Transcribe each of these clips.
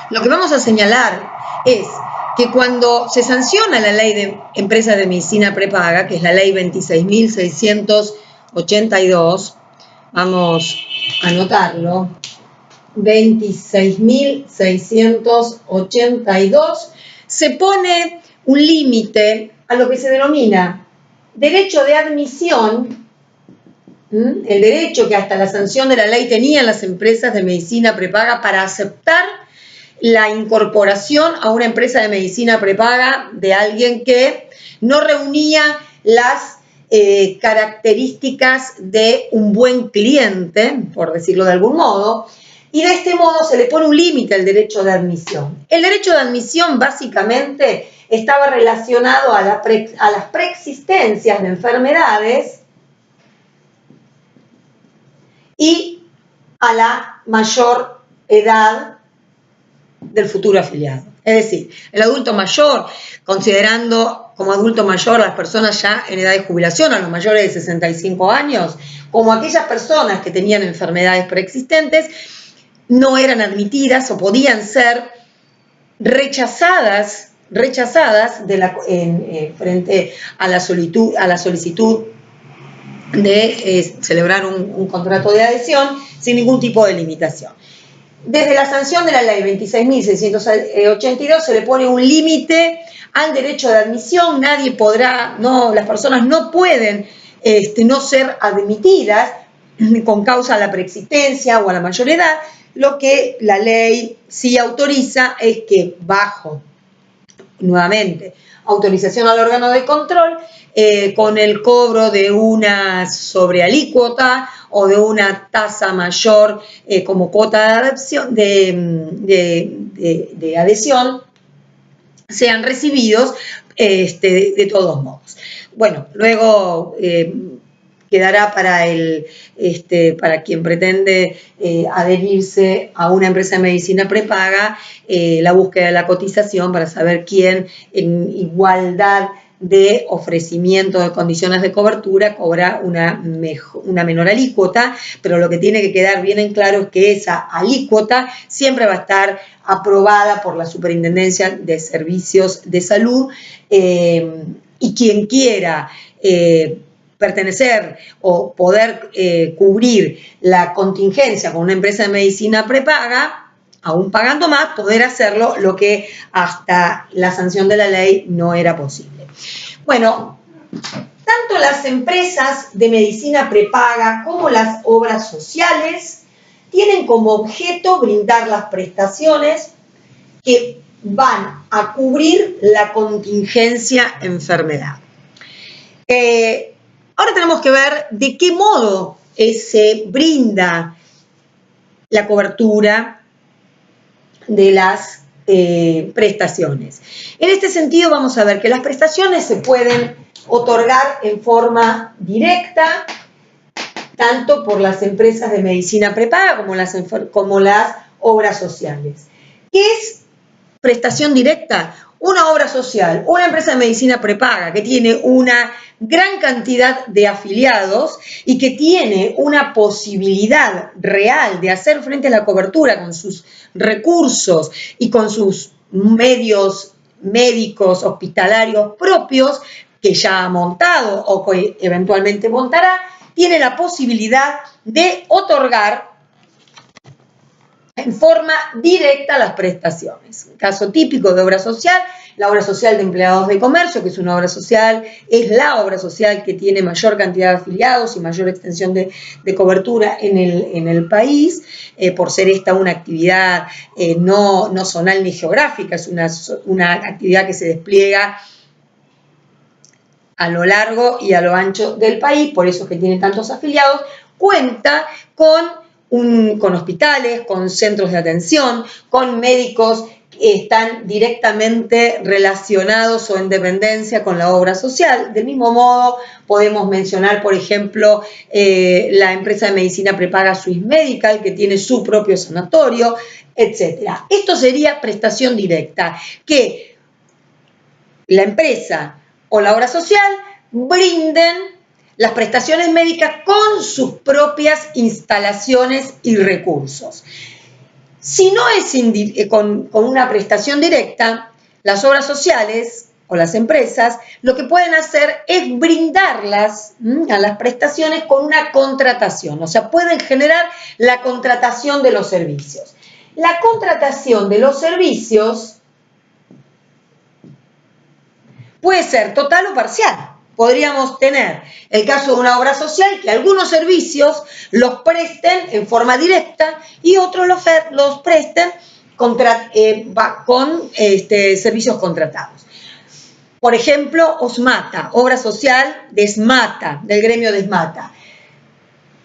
Lo que vamos a señalar es que cuando se sanciona la ley de empresas de medicina prepaga, que es la ley 26.682, vamos a anotarlo, 26.682, se pone un límite a lo que se denomina derecho de admisión, el derecho que hasta la sanción de la ley tenían las empresas de medicina prepaga para aceptar la incorporación a una empresa de medicina prepaga de alguien que no reunía las características de un buen cliente, por decirlo de algún modo, y de este modo se le pone un límite al derecho de admisión. El derecho de admisión básicamente estaba relacionado a las preexistencias de enfermedades y a la mayor edad del futuro afiliado. Es decir, el adulto mayor, considerando como adulto mayor las personas ya en edad de jubilación, a los mayores de 65 años, como aquellas personas que tenían enfermedades preexistentes, no eran admitidas o podían ser rechazadas frente a la solicitud de celebrar un contrato de adhesión sin ningún tipo de limitación. Desde la sanción de la ley 26.682 se le pone un límite al derecho de admisión. Nadie podrá, las personas no pueden no ser admitidas con causa a la preexistencia o a la mayor edad. Lo que la ley sí autoriza es que bajo, nuevamente, autorización al órgano de control, con el cobro de una sobrealícuota o de una tasa mayor como cuota de adhesión, sean recibidos de todos modos. Bueno, luego quedará para quien pretende adherirse a una empresa de medicina prepaga la búsqueda de la cotización para saber quién en igualdad de ofrecimiento de condiciones de cobertura cobra una menor alícuota, pero lo que tiene que quedar bien en claro es que esa alícuota siempre va a estar aprobada por la Superintendencia de Servicios de Salud y quien quiera pertenecer o poder cubrir la contingencia con una empresa de medicina prepaga, aún pagando más, poder hacerlo, lo que hasta la sanción de la ley no era posible. Bueno, tanto las empresas de medicina prepaga como las obras sociales tienen como objeto brindar las prestaciones que van a cubrir la contingencia enfermedad. Ahora tenemos que ver de qué modo se brinda la cobertura de las prestaciones. En este sentido vamos a ver que las prestaciones se pueden otorgar en forma directa, tanto por las empresas de medicina prepaga como las obras sociales. ¿Qué es prestación directa? Una obra social, una empresa de medicina prepaga que tiene una gran cantidad de afiliados y que tiene una posibilidad real de hacer frente a la cobertura con sus recursos y con sus medios médicos hospitalarios propios que ya ha montado o que eventualmente montará, tiene la posibilidad de otorgar en forma directa las prestaciones. Caso típico de obra social, la obra social de empleados de comercio, que es una obra social, es la obra social que tiene mayor cantidad de afiliados y mayor extensión de cobertura en el país, por ser esta una actividad no zonal ni geográfica, es una actividad que se despliega a lo largo y a lo ancho del país, por eso es que tiene tantos afiliados, cuenta con hospitales, con centros de atención, con médicos que están directamente relacionados o en dependencia con la obra social. Del mismo modo, podemos mencionar, por ejemplo, la empresa de medicina prepaga Swiss Medical, que tiene su propio sanatorio, etc. Esto sería prestación directa, que la empresa o la obra social brinden las prestaciones médicas con sus propias instalaciones y recursos. Si no es con una prestación directa, las obras sociales o las empresas lo que pueden hacer es brindarlas a las prestaciones con una contratación, o sea, pueden generar la contratación de los servicios. La contratación de los servicios puede ser total o parcial. Podríamos tener el caso de una obra social que algunos servicios los presten en forma directa y otros los presten con servicios contratados. Por ejemplo, OSMATA, obra social de SMATA, del gremio de SMATA.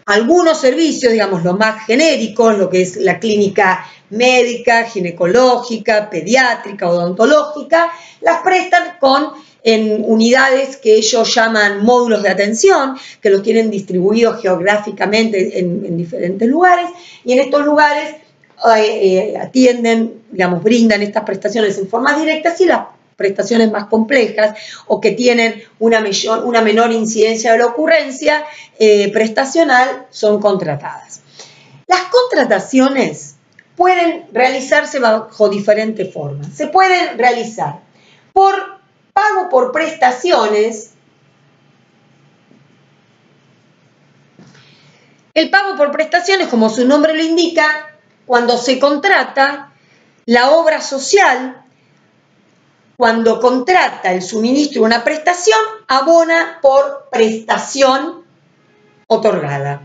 Algunos servicios, digamos, los más genéricos, lo que es la clínica médica, ginecológica, pediátrica, odontológica, las prestan en unidades que ellos llaman módulos de atención, que los tienen distribuidos geográficamente en diferentes lugares, y en estos lugares atienden, digamos, brindan estas prestaciones en forma directa, y las prestaciones más complejas o que tienen una menor incidencia de la ocurrencia prestacional son contratadas. Las contrataciones pueden realizarse bajo diferentes formas. Se pueden realizar por pago por prestaciones. El pago por prestaciones, como su nombre lo indica, cuando se contrata la obra social, cuando contrata el suministro de una prestación, abona por prestación otorgada.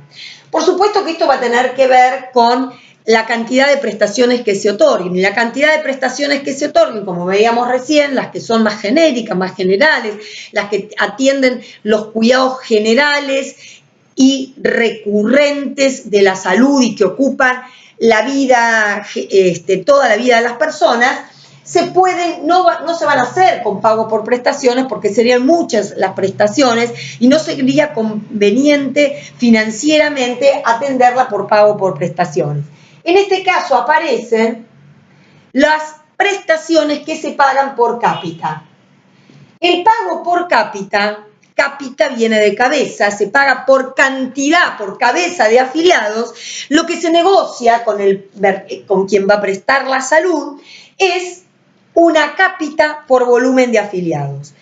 Por supuesto que esto va a tener que ver con la cantidad de prestaciones que se otorguen. Y la cantidad de prestaciones que se otorguen, como veíamos recién, las que son más genéricas, más generales, las que atienden los cuidados generales y recurrentes de la salud y que ocupan la vida, toda la vida de las personas, no se van a hacer con pago por prestaciones porque serían muchas las prestaciones y no sería conveniente financieramente atenderla por pago por prestaciones. En este caso aparecen las prestaciones que se pagan por cápita. El pago por cápita viene de cabeza, se paga por cantidad, por cabeza de afiliados. Lo que se negocia con quien va a prestar la salud es una cápita por volumen de afiliados.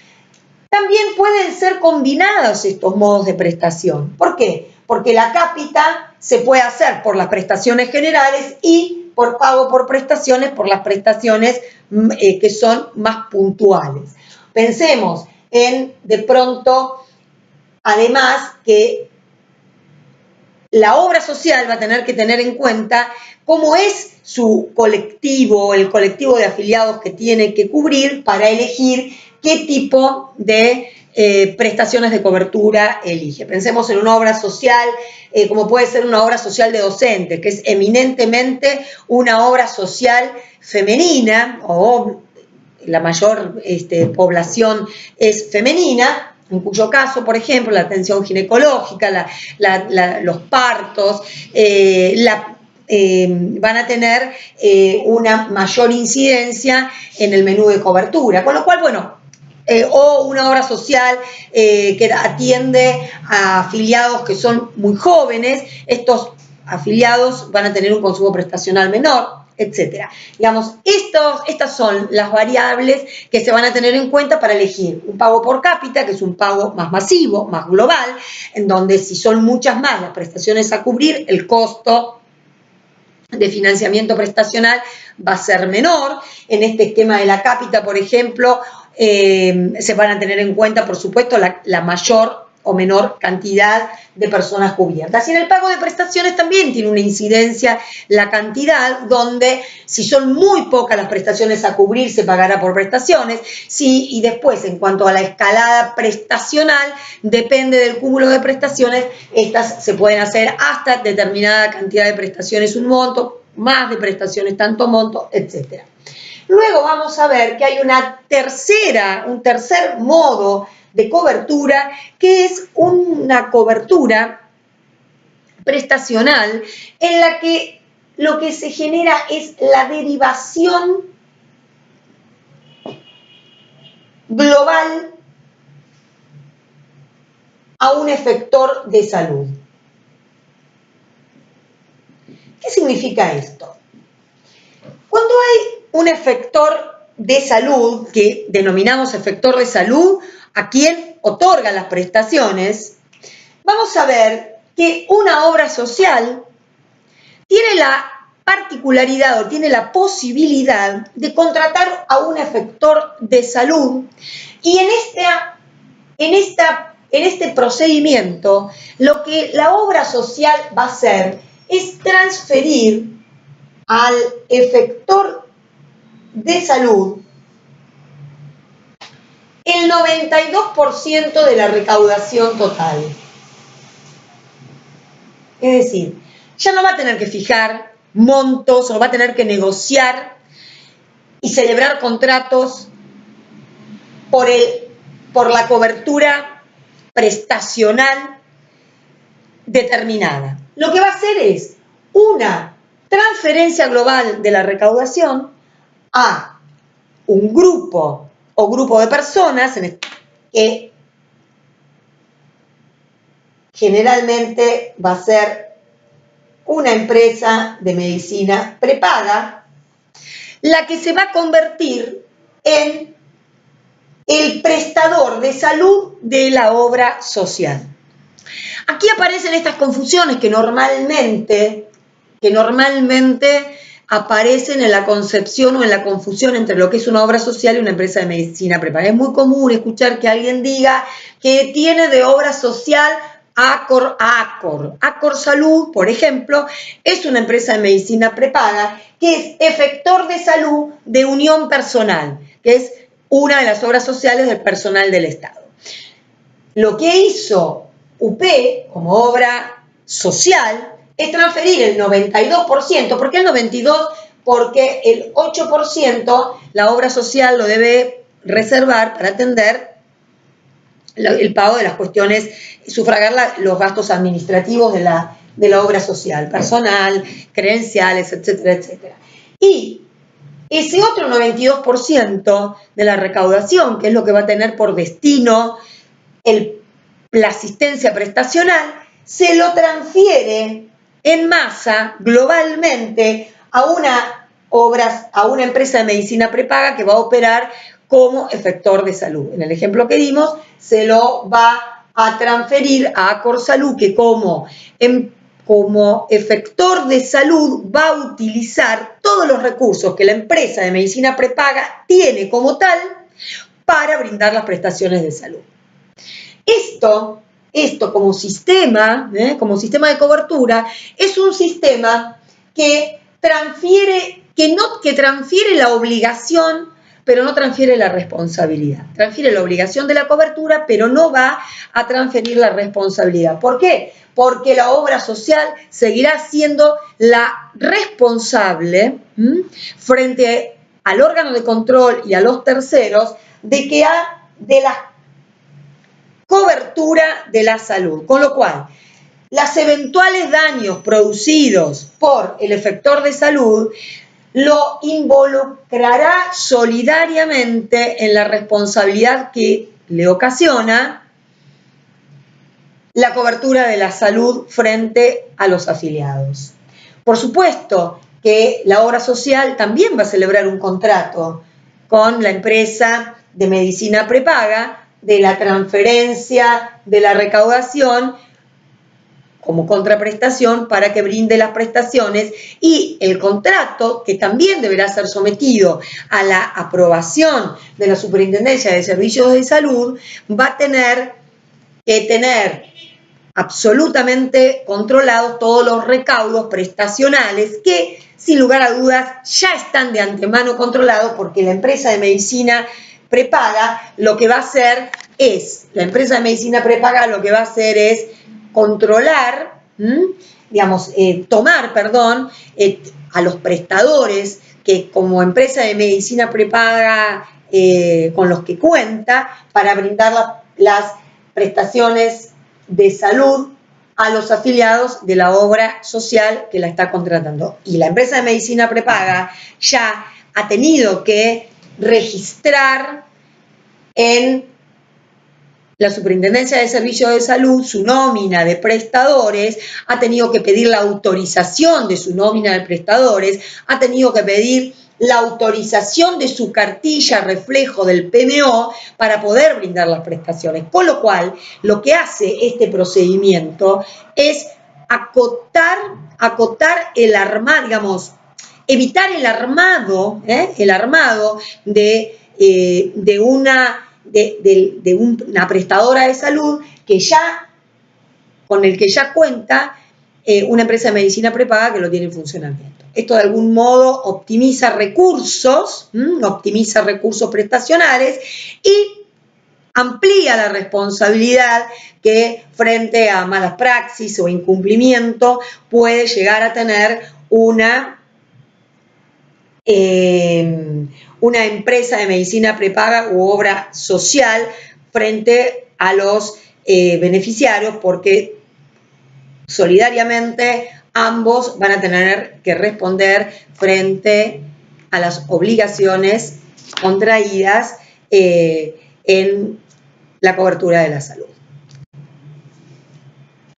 También pueden ser combinados estos modos de prestación. ¿Por qué? Porque la cápita se puede hacer por las prestaciones generales y por pago por prestaciones, por las prestaciones que son más puntuales. Pensemos de pronto, además, que la obra social va a tener que tener en cuenta cómo es su colectivo, el colectivo de afiliados que tiene que cubrir para elegir qué tipo de prestaciones de cobertura elige. Pensemos en una obra social, como puede ser una obra social de docentes, que es eminentemente una obra social femenina, o la mayor población es femenina, en cuyo caso, por ejemplo, la atención ginecológica, los partos, van a tener una mayor incidencia en el menú de cobertura. Con lo cual, bueno, o una obra social que atiende a afiliados que son muy jóvenes, estos afiliados van a tener un consumo prestacional menor, etcétera. Digamos, estas son las variables que se van a tener en cuenta para elegir un pago por cápita, que es un pago más masivo, más global, en donde si son muchas más las prestaciones a cubrir, el costo de financiamiento prestacional va a ser menor. En este esquema de la cápita, por ejemplo, se van a tener en cuenta, por supuesto, la mayor o menor cantidad de personas cubiertas. Y en el pago de prestaciones también tiene una incidencia la cantidad, donde si son muy pocas las prestaciones a cubrir, se pagará por prestaciones. Y después, en cuanto a la escalada prestacional, depende del cúmulo de prestaciones, estas se pueden hacer hasta determinada cantidad de prestaciones un monto, más de prestaciones tanto monto, etc. Luego vamos a ver que hay un tercer modo de cobertura, que es una cobertura prestacional en la que lo que se genera es la derivación global a un efector de salud. ¿Qué significa esto? un efector de salud, que denominamos efector de salud, a quien otorga las prestaciones, vamos a ver que una obra social tiene la particularidad o tiene la posibilidad de contratar a un efector de salud y en este procedimiento lo que la obra social va a hacer es transferir al efector de salud el 92% de la recaudación total. Es decir, ya no va a tener que fijar montos o va a tener que negociar y celebrar contratos por la cobertura prestacional determinada. Lo que va a hacer es una transferencia global de la recaudación a un grupo o grupo de personas que generalmente va a ser una empresa de medicina prepaga, la que se va a convertir en el prestador de salud de la obra social. Aquí aparecen estas confusiones que normalmente aparecen en la concepción o en la confusión entre lo que es una obra social y una empresa de medicina prepaga. Es muy común escuchar que alguien diga que tiene de obra social Accor Salud, por ejemplo, es una empresa de medicina prepaga que es efector de salud de Unión Personal, que es una de las obras sociales del personal del Estado. Lo que hizo UP como obra social es transferir el 92%, ¿por qué el 92%? Porque el 8% la obra social lo debe reservar para atender el pago de las cuestiones, sufragar los gastos administrativos de la obra social, personal, credenciales, etcétera, etcétera. Y ese otro 92% de la recaudación, que es lo que va a tener por destino la asistencia prestacional, se lo transfiere en masa, globalmente, a una empresa de medicina prepaga que va a operar como efector de salud. En el ejemplo que dimos, se lo va a transferir a Accor Salud, que como efector de salud va a utilizar todos los recursos que la empresa de medicina prepaga tiene como tal para brindar las prestaciones de salud. Esto como sistema de cobertura, es un sistema que transfiere la obligación, pero no transfiere la responsabilidad. Transfiere la obligación de la cobertura, pero no va a transferir la responsabilidad. ¿Por qué? Porque la obra social seguirá siendo la responsable frente al órgano de control y a los terceros de la cobertura de la salud. Con lo cual, los eventuales daños producidos por el efector de salud lo involucrará solidariamente en la responsabilidad que le ocasiona la cobertura de la salud frente a los afiliados. Por supuesto que la obra social también va a celebrar un contrato con la empresa de medicina prepaga de la transferencia de la recaudación como contraprestación para que brinde las prestaciones, y el contrato, que también deberá ser sometido a la aprobación de la Superintendencia de Servicios de Salud, va a tener que tener absolutamente controlados todos los recaudos prestacionales que, sin lugar a dudas, ya están de antemano controlados, porque la empresa de medicina prepaga lo que va a hacer es, controlar, tomar a los prestadores que como empresa de medicina prepaga con los que cuenta para brindar las prestaciones de salud a los afiliados de la obra social que la está contratando. Y la empresa de medicina prepaga ya ha tenido que registrar en la Superintendencia de Servicios de Salud su nómina de prestadores, ha tenido que pedir la autorización de su nómina de prestadores, ha tenido que pedir la autorización de su cartilla reflejo del PMO para poder brindar las prestaciones. Con lo cual, lo que hace este procedimiento es acotar el armado, digamos, evitar el armado de una prestadora de salud con el que ya cuenta una empresa de medicina prepaga que lo tiene en funcionamiento. Esto de algún modo optimiza recursos prestacionales y amplía la responsabilidad que frente a malas praxis o incumplimiento puede llegar a tener una empresa de medicina prepaga u obra social frente a los beneficiarios, porque solidariamente ambos van a tener que responder frente a las obligaciones contraídas en la cobertura de la salud.